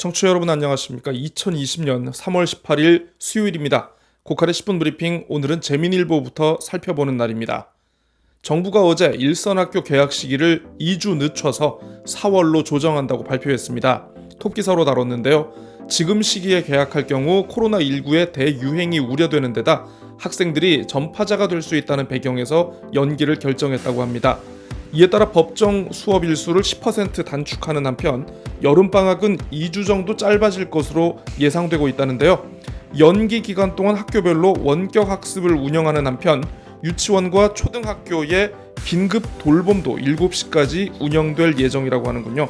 청취자 여러분 안녕하십니까? 2020년 3월 18일 수요일입니다. 고칼의 10분 브리핑, 오늘은 재민일보부터 살펴보는 날입니다. 정부가 어제 일선학교 개학 시기를 2주 늦춰서 4월로 조정한다고 발표했습니다. 톱기사로 다뤘는데요. 지금 시기에 개학할 경우 코로나19의 대유행이 우려되는 데다 학생들이 전파자가 될 수 있다는 배경에서 연기를 결정했다고 합니다. 이에 따라 법정 수업 일수를 10% 단축하는 한편 여름방학은 2주 정도 짧아질 것으로 예상되고 있다는데요. 연기 기간 동안 학교별로 원격 학습을 운영하는 한편 유치원과 초등학교의 긴급 돌봄도 7시까지 운영될 예정이라고 하는군요.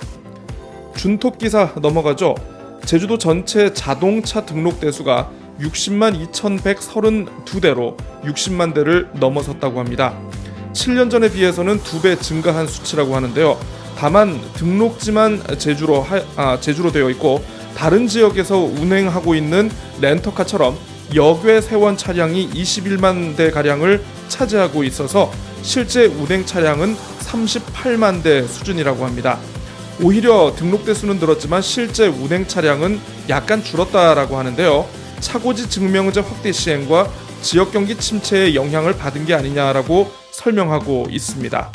준톱 기사 넘어가죠. 제주도 전체 자동차 등록 대수가 60만 2,132대로 60만 대를 넘어섰다고 합니다. 7년 전에 비해서는 2배 증가한 수치라고 하는데요. 다만 등록지만 제주로 되어 있고 다른 지역에서 운행하고 있는 렌터카처럼 역외 세원 차량이 21만 대 가량을 차지하고 있어서 실제 운행 차량은 38만 대 수준이라고 합니다. 오히려 등록 대수는 늘었지만 실제 운행 차량은 약간 줄었다라고 하는데요. 차고지 증명제 확대 시행과 지역 경기 침체의 영향을 받은 게 아니냐라고 설명하고 있습니다.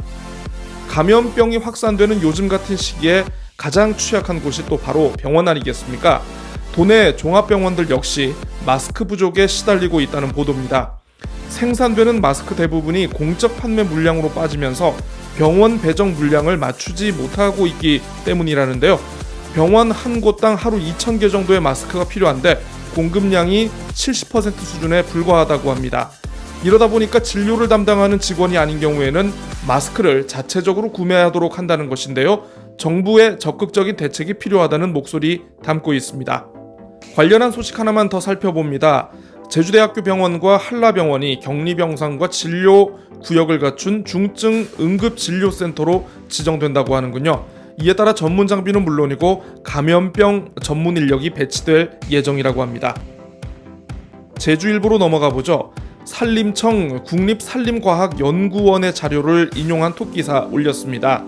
감염병이 확산되는 요즘 같은 시기에 가장 취약한 곳이 또 바로 병원 아니겠습니까? 도내 종합병원들 역시 마스크 부족에 시달리고 있다는 보도입니다. 생산되는 마스크 대부분이 공적 판매 물량으로 빠지면서 병원 배정 물량을 맞추지 못하고 있기 때문이라는데요. 병원 한 곳당 하루 2,000개 정도의 마스크가 필요한데 공급량이 70% 수준에 불과하다고 합니다. 이러다 보니까 진료를 담당하는 직원이 아닌 경우에는 마스크를 자체적으로 구매하도록 한다는 것인데요. 정부의 적극적인 대책이 필요하다는 목소리 담고 있습니다. 관련한 소식 하나만 더 살펴봅니다. 제주대학교 병원과 한라병원이 격리병상과 진료 구역을 갖춘 중증 응급진료센터로 지정된다고 하는군요. 이에 따라 전문 장비는 물론이고 감염병 전문 인력이 배치될 예정이라고 합니다. 제주일보로 넘어가 보죠. 산림청 국립산림과학연구원의 자료를 인용한 톱기사 올렸습니다.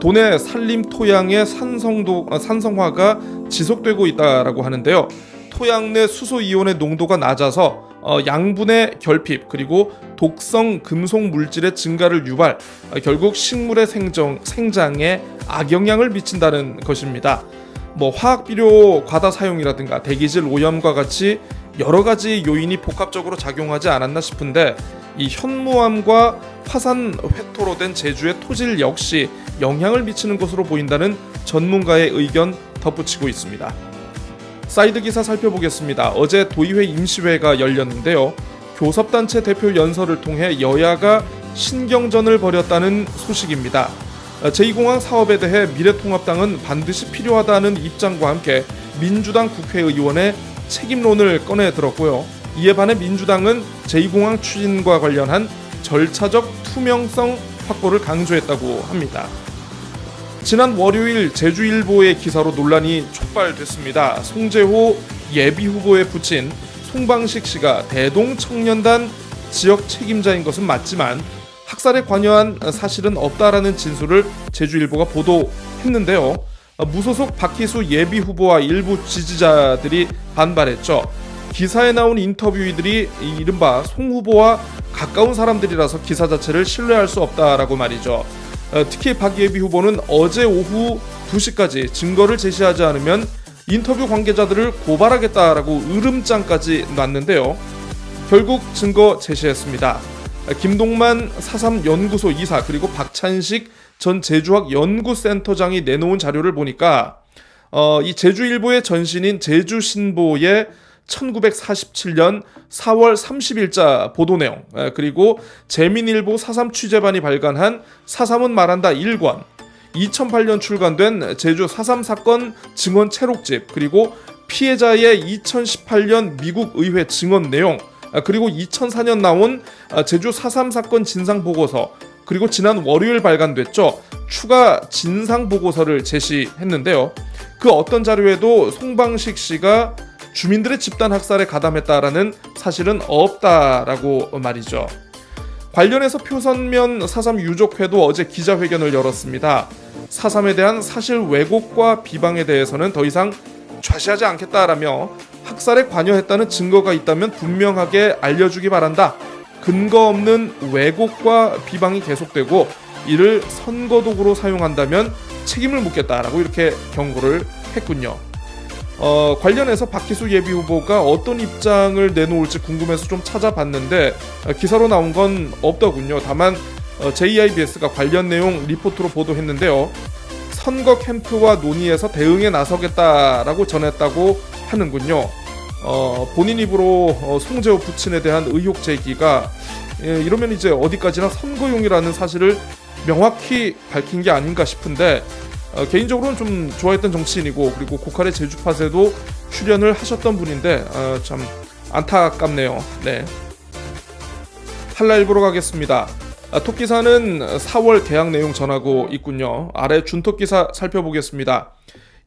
도내 산림 토양의 산성화가 지속되고 있다라고 하는데요. 토양 내 수소 이온의 농도가 낮아서 양분의 결핍 그리고 독성 금속 물질의 증가를 유발, 결국 식물의 생장에 악영향을 미친다는 것입니다. 화학 비료 과다 사용이라든가 대기질 오염과 같이 여러 가지 요인이 복합적으로 작용하지 않았나 싶은데 이 현무암과 화산 회토로 된 제주의 토질 역시 영향을 미치는 것으로 보인다는 전문가의 의견 덧붙이고 있습니다. 사이드 기사 살펴보겠습니다. 어제 도의회 임시회가 열렸는데요. 교섭단체 대표 연설을 통해 여야가 신경전을 벌였다는 소식입니다. 제2공항 사업에 대해 미래통합당은 반드시 필요하다는 입장과 함께 민주당 국회의원의 책임론을 꺼내 들었고요. 이에 반해 민주당은 제2공항 추진과 관련한 절차적 투명성 확보를 강조했다고 합니다. 지난 월요일 제주일보의 기사로 논란이 촉발됐습니다. 송재호 예비후보에 붙인 송방식 씨가 대동청년단 지역 책임자인 것은 맞지만 학살에 관여한 사실은 없다라는 진술을 제주일보가 보도했는데요. 무소속 박희수 예비후보와 일부 지지자들이 반발했죠. 기사에 나온 인터뷰이들이 이른바 송 후보와 가까운 사람들이라서 기사 자체를 신뢰할 수 없다라고 말이죠. 특히 박 예비후보는 어제 오후 2시까지 증거를 제시하지 않으면 인터뷰 관계자들을 고발하겠다라고 으름장까지 놨는데요. 결국 증거 제시했습니다. 김동만 4.3 연구소 이사 그리고 박찬식 전 제주학 연구센터장이 내놓은 자료를 보니까 이 제주일보의 전신인 제주신보의 1947년 4월 30일자 보도 내용, 그리고 재민일보 4.3 취재반이 발간한 4.3은 말한다 1권, 2008년 출간된 제주 4.3 사건 증언 채록집, 그리고 피해자의 2018년 미국 의회 증언 내용, 그리고 2004년 나온 제주 4.3 사건 진상보고서, 그리고 지난 월요일 발간됐죠. 추가 진상보고서를 제시했는데요. 그 어떤 자료에도 송방식 씨가 주민들의 집단 학살에 가담했다라는 사실은 없다라고 말이죠. 관련해서 표선면 4.3 유족회도 어제 기자회견을 열었습니다. 4.3에 대한 사실 왜곡과 비방에 대해서는 더 이상 좌시하지 않겠다라며 학살에 관여했다는 증거가 있다면 분명하게 알려주기 바란다. 근거 없는 왜곡과 비방이 계속되고 이를 선거도구로 사용한다면 책임을 묻겠다라고 이렇게 경고를 했군요. 관련해서 박희수 예비후보가 어떤 입장을 내놓을지 궁금해서 좀 찾아봤는데 기사로 나온 건 없더군요. 다만 JIBS가 관련 내용 리포트로 보도했는데요. 선거 캠프와 논의해서 대응에 나서겠다라고 전했다고 하는군요. 본인 입으로 송재호 부친에 대한 의혹 제기가 이러면 이제 어디까지나 선거용이라는 사실을 명확히 밝힌 게 아닌가 싶은데 개인적으로는 좀 좋아했던 정치인이고 그리고 고칼의 제주팟에도 출연을 하셨던 분인데 참 안타깝네요. 네. 한라일보로 가겠습니다. 톱기사는 4월 계약 내용 전하고 있군요. 아래 준톱기사 살펴보겠습니다.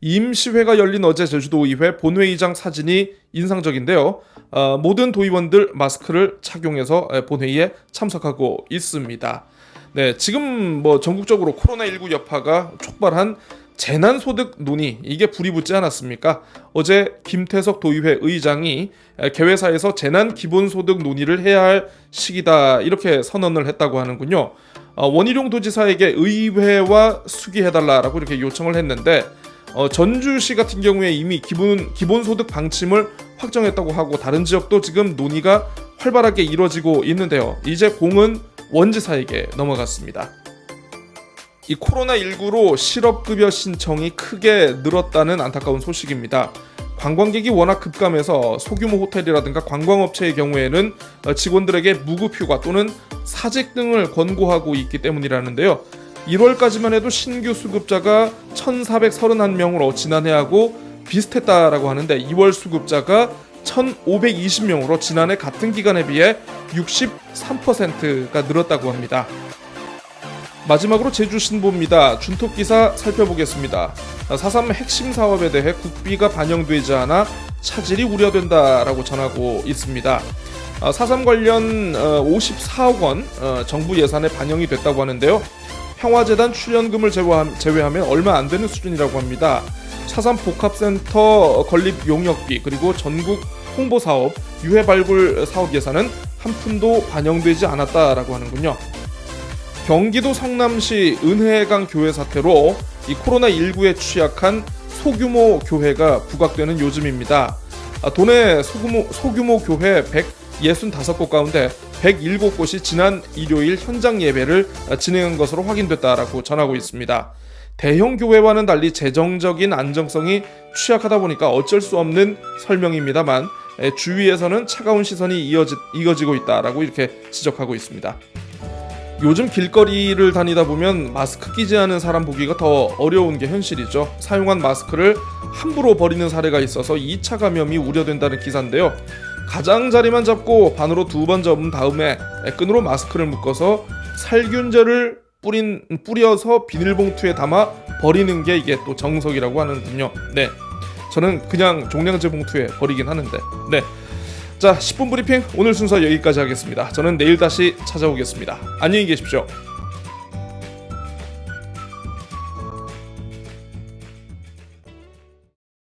임시회가 열린 어제 제주도의회 본회의장 사진이 인상적인데요. 모든 도의원들 마스크를 착용해서 본회의에 참석하고 있습니다. 네, 지금 전국적으로 코로나19 여파가 촉발한 재난소득 논의, 이게 불이 붙지 않았습니까? 어제 김태석 도의회 의장이 개회사에서 재난기본소득 논의를 해야 할 시기다 이렇게 선언을 했다고 하는군요. 원희룡 도지사에게 의회와 수기해달라고 이렇게 요청을 했는데 전주시 같은 경우에 이미 기본소득 방침을 확정했다고 하고 다른 지역도 지금 논의가 활발하게 이뤄지고 있는데요. 이제 공은 원지사에게 넘어갔습니다. 이 코로나19로 실업급여 신청이 크게 늘었다는 안타까운 소식입니다. 관광객이 워낙 급감해서 소규모 호텔이라든가 관광업체의 경우에는 직원들에게 무급휴가 또는 사직 등을 권고하고 있기 때문이라는데요. 1월까지만 해도 신규 수급자가 1,431명으로 지난해하고 비슷했다라고 하는데 2월 수급자가 1,520명으로 지난해 같은 기간에 비해 63%가 늘었다고 합니다. 마지막으로 제주신보입니다. 준톱기사 살펴보겠습니다. 4.3 핵심 사업에 대해 국비가 반영되지 않아 차질이 우려된다라고 전하고 있습니다. 4.3 관련 54억 원 정부 예산에 반영이 됐다고 하는데요. 평화재단 출연금을 제외하면 얼마 안 되는 수준이라고 합니다. 4.3 복합센터 건립 용역비 그리고 전국 홍보사업, 유해 발굴 사업 예산은 한 푼도 반영되지 않았다라고 하는군요. 경기도 성남시 은혜강 교회 사태로 이 코로나19에 취약한 소규모 교회가 부각되는 요즘입니다. 도내 소규모 교회 165곳 가운데 107곳이 지난 일요일 현장 예배를 진행한 것으로 확인됐다라고 전하고 있습니다. 대형 교회와는 달리 재정적인 안정성이 취약하다 보니까 어쩔 수 없는 설명입니다만 주위에서는 차가운 시선이 이어지고 있다라고 이렇게 지적하고 있습니다. 요즘 길거리를 다니다 보면 마스크 끼지 않은 사람 보기가 더 어려운 게 현실이죠. 사용한 마스크를 함부로 버리는 사례가 있어서 2차 감염이 우려된다는 기사인데요. 가장자리만 잡고 반으로 2번 접은 다음에 끈으로 마스크를 묶어서 살균제를 뿌려서 비닐봉투에 담아 버리는 게 이게 또 정석이라고 하는군요. 네, 저는 그냥 종량제 봉투에 버리긴 하는데. 네, 자 10분 브리핑 오늘 순서 여기까지 하겠습니다. 저는 내일 다시 찾아오겠습니다. 안녕히 계십시오.